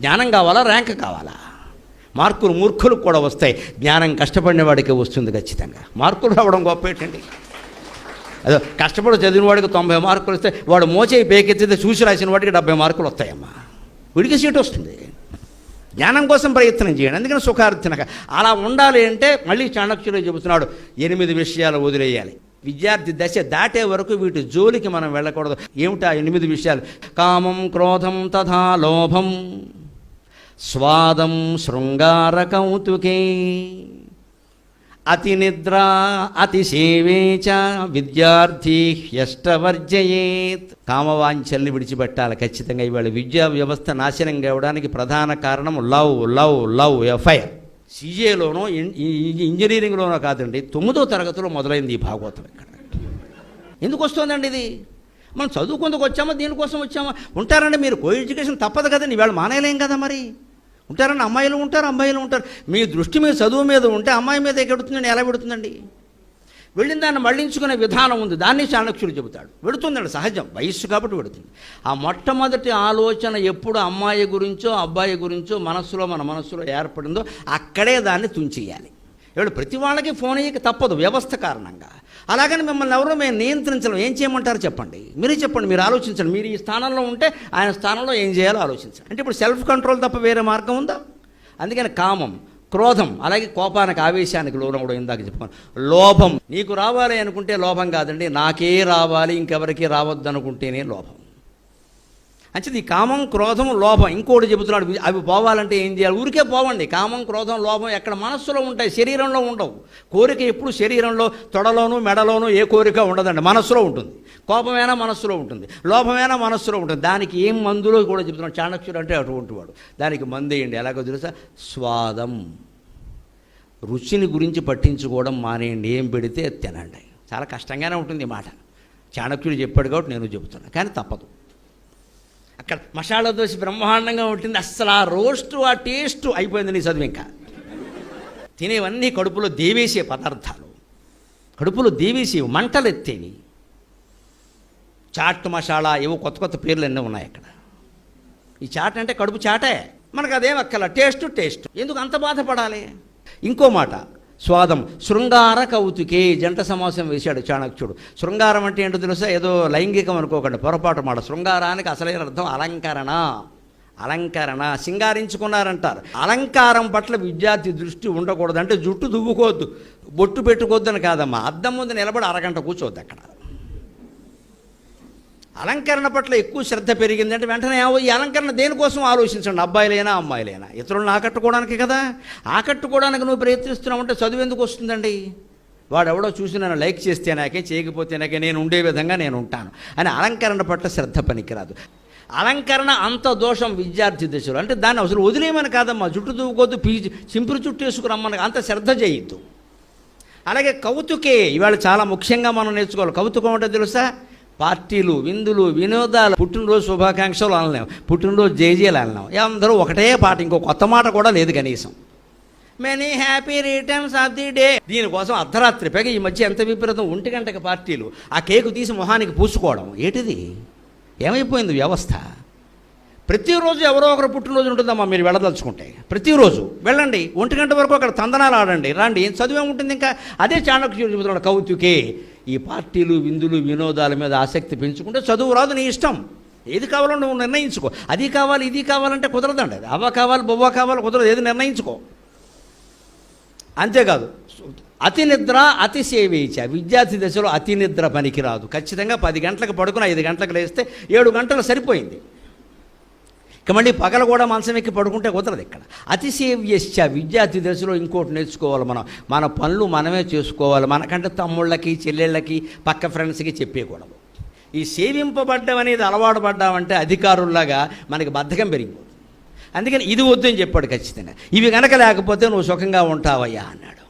జ్ఞానం కావాలా, ర్యాంక్ కావాలా? మార్కులు మూర్ఖులకు కూడా వస్తాయి, జ్ఞానం కష్టపడిన వాడికి వస్తుంది ఖచ్చితంగా. మార్కులు రావడం గొప్ప ఏంటండి? అదో కష్టపడి చదివిన వాడికి 90 మార్కులు వస్తే వాడు మోచేయి పేకెత్తితే చూసి రాసిన వాడికి 70 మార్కులు వస్తాయమ్మా. వీడికి సీట్ వస్తుంది. జ్ఞానం కోసం ప్రయత్నం చేయండి. అందుకని సుఖార్థినక అలా ఉండాలి అంటే మళ్ళీ చాణక్యుడు చెబుతున్నాడు, 8 విషయాలు వదిలేయాలి. విద్యార్థి దశ దాటే వరకు వీటి జోలికి మనం వెళ్ళకూడదు. ఏమిటా 8 విషయాలు? కామం, క్రోధం, తథా లోభం, స్వాదం, శృంగార కౌతుకే, అతి నిద్ర, అతి సేవే చ విద్యార్థి హ్యష్టవర్జయేత్. కామవాంఛల్ని విడిచిపెట్టాలి ఖచ్చితంగా. ఇవాళ విద్యా వ్యవస్థ నాశనం కావడానికి ప్రధాన కారణం లవ్ లవ్ లవ్ ఎఫ్ఐఆర్. సిజేలోనో ఇంజనీరింగ్లోనో కాదండి, 9వ తరగతిలో మొదలైంది ఈ భాగవతం. ఇక్కడ ఎందుకు వస్తుందండి ఇది? మనం చదువుకుందుకు వచ్చామా, దీనికోసం వచ్చామా? ఉంటారండి, మీరు కో ఎడ్యుకేషన్ తప్పదు కదండి, ఇవాళ మానేయలేం కదా. మరి ఉంటారండి, అమ్మాయిలు ఉంటారు, అబ్బాయిలు ఉంటారు. మీ దృష్టి మీద చదువు మీద ఉంటే అమ్మాయి మీద ఎక్కడుతుందండి? ఎలా పెడుతుందండి? వెళ్ళిన దాన్ని మళ్లించుకునే విధానం ఉంది, దాన్ని చాణక్యుడు చెబుతాడు. వెడుతుందండి, సహజం, వయస్సు కాబట్టి వెడుతుంది. ఆ మొట్టమొదటి ఆలోచన ఎప్పుడు అమ్మాయి గురించో అబ్బాయి గురించో మన మనస్సులో ఏర్పడిందో అక్కడే దాన్ని తుంచేయాలి. ఇప్పుడు ప్రతి వాళ్ళకి ఫోన్ అయ్యక తప్పదు వ్యవస్థ కారణంగా. అలాగని మిమ్మల్ని ఎవరో మేము నియంత్రించడం. ఏం చేయమంటారు చెప్పండి, మీరే చెప్పండి, మీరు ఆలోచించండి. మీరు ఈ స్థానంలో ఉంటే ఆయన స్థానంలో ఏం చేయాలో ఆలోచించండి. అంటే ఇప్పుడు సెల్ఫ్ కంట్రోల్ తప్ప వేరే మార్గం ఉందా? అందుకని కామం, క్రోధం, అలాగే కోపానికి, ఆవేశానికి లోనవడం. ఇందాక చెప్పుకోండి. లోభం, నీకు రావాలి అనుకుంటే లోభం కాదండి, నాకే రావాలి ఇంకెవరికి రావద్దు అనుకుంటేనే లోభం. అంటే ఈ కామం, క్రోధం, లోభం. ఇంకోటి చెబుతున్నాడు, అవి పోవాలంటే ఏం చేయాలి? ఊరికే పోవండి. కామం, క్రోధం, లోభం ఎక్కడ? మనస్సులో ఉంటాయి, శరీరంలో ఉండవు. కోరిక ఎప్పుడు శరీరంలో, తొడలోనూ మెడలోనూ ఏ కోరిక ఉండదండి, మనస్సులో ఉంటుంది. కోపమైనా మనస్సులో ఉంటుంది, లోభమైనా మనస్సులో ఉంటుంది. దానికి ఏం మందులో కూడా చెబుతున్నాడు చాణక్యుడు. అంటే అటువంటి వాడు. దానికి మందేయండి. ఎలాగో తెలుసా? స్వాదం. రుచిని గురించి పట్టించుకోవడం మానేయండి, ఏం పెడితే తినండి. చాలా కష్టంగానే ఉంటుంది ఈ మాట. చాణక్యుడు చెప్పాడు కాబట్టి నేను చెబుతున్నాను, కానీ తప్పదు. అక్కడ మసాలా దోశ బ్రహ్మాండంగా ఉంటుంది, అస్సలు ఆ రోస్టు, ఆ టేస్ట్ అయిపోయింది నీ చదువు. ఇంకా తినేవన్నీ కడుపులో దేవేసే పదార్థాలు, కడుపులో దేవేసేవి, మంటలు ఎత్తేవి. చాట్ మసాలా, ఏవో కొత్త కొత్త పేర్లు ఎన్నో ఉన్నాయి అక్కడ. ఈ చాట్ అంటే కడుపు చాటే, మనకు అదేం అక్కల. టేస్ట్ ఎందుకు అంత బాధపడాలి? ఇంకో మాట, స్వాదం, శృంగార కౌతుకే. జంట సమాసం వేశాడు చాణక్యుడు. శృంగారం అంటే ఏంటో తెలుసా? ఏదో లైంగికం అనుకోకండి, పొరపాటు మాట. శృంగారానికి అసలైన అర్థం అలంకరణ. సింగారించుకున్నారంటారు. అలంకారం పట్ల విద్యార్థి దృష్టి ఉండకూడదు. అంటే జుట్టు దువ్వుకోవద్దు, బొట్టు పెట్టుకోవద్దని కాదమ్మా. అద్దం ముందు నిలబడి అరగంట కూర్చోవద్దు అక్కడ. అలంకరణ పట్ల ఎక్కువ శ్రద్ధ పెరిగిందంటే వెంటనే ఈ అలంకరణ దేనికోసం ఆలోచించండి. అబ్బాయిలైనా అమ్మాయిలైనా ఇతరులను ఆకట్టుకోవడానికి కదా. ఆకట్టుకోవడానికి నువ్వు ప్రయత్నిస్తున్నావు అంటే చదువు ఎందుకు వస్తుందండి? వాడెవడో చూసి నన్ను లైక్ చేస్తే నాకే, చేయకపోతే నాకే, నేను ఉండే విధంగా నేను ఉంటాను అని అలంకరణ పట్ల శ్రద్ధ పనికిరాదు. అలంకరణ అంత దోషం విద్యార్థి దశలో. అంటే దాన్ని అసలు వదిలేయమని కాదమ్మా. జుట్టు దువ్వుకోవద్దు, చింపురు చుట్టు వేసుకురమ్మని అంత శ్రద్ధ చేయొద్దు. అలాగే కౌతుకే ఇవాళ చాలా ముఖ్యంగా మనం నేర్చుకోవాలి. కౌతుకం అంటే తెలుసా? పార్టీలు, విందులు, వినోదాలు. పుట్టినరోజు శుభాకాంక్షలు అనలేము, పుట్టినరోజు జేజేలు అనలేము. అందరూ ఒకటే పాట, ఇంకో కొత్త మాట కూడా లేదు కనీసం. Many happy returns of the day. దీనికోసం అర్ధరాత్రి, పైగా ఈ మధ్య ఎంత విపరీతం, 1 గంటకి పార్టీలు. ఆ కేకు తీసి మొహానికి పూసుకోవడం. ఏంటిది? ఏమైపోయింది వ్యవస్థ? ప్రతిరోజు ఎవరో ఒకరు పుట్టినరోజు ఉంటుందమ్మా. మీరు వెళ్ళదలుచుకుంటే ప్రతిరోజు వెళ్ళండి, 1 గంట వరకు అక్కడ తందనాలు ఆడండి, రండి. ఏం చదువు ఏముంటుంది ఇంకా? అదే చాణక్యుడు చెబుతున్నాడు, కౌతుకే. ఈ పార్టీలు, విందులు, వినోదాల మీద ఆసక్తి పెంచుకుంటే చదువు రాదు. నీ ఇష్టం, ఏది కావాలో నువ్వు నిర్ణయించుకో. అది కావాలి, ఇది కావాలంటే కుదరదండి. అది అవ్వ కావాలి, బొవ్వ కావాలి, కుదరదు. ఏది నిర్ణయించుకో. అంతేకాదు, అతి నిద్ర, అతి సేవేచ. విద్యార్థి దశలో అతి నిద్ర పనికిరాదు. ఖచ్చితంగా 10 గంటలకు పడుకుని 5 గంటలకు లేస్తే 7 గంటలు సరిపోయింది. ఇక మళ్ళీ పగల కూడా మంచం ఎక్కి పడుకుంటే కుదరదు ఇక్కడ. అతిసేవ్యశ్చ. విద్యార్థి దశలో ఇంకోటి నేర్చుకోవాలి మనం. మన పనులు మనమే చేసుకోవాలి. మనకంటే తమ్ముళ్ళకి, చెల్లెళ్ళకి, పక్క ఫ్రెండ్స్కి చెప్పేయకూడదు. ఈ సేవింపబడ్డం అనేది అలవాటు పడ్డామంటే అధికారుల్లాగా మనకి బద్ధకం పెరిగిపోతుంది. అందుకని ఇది వద్దు అని చెప్పాడు ఖచ్చితంగా. ఇవి కనుక లేకపోతే నువ్వు సుఖంగా ఉంటావయ్యా అన్నాడు.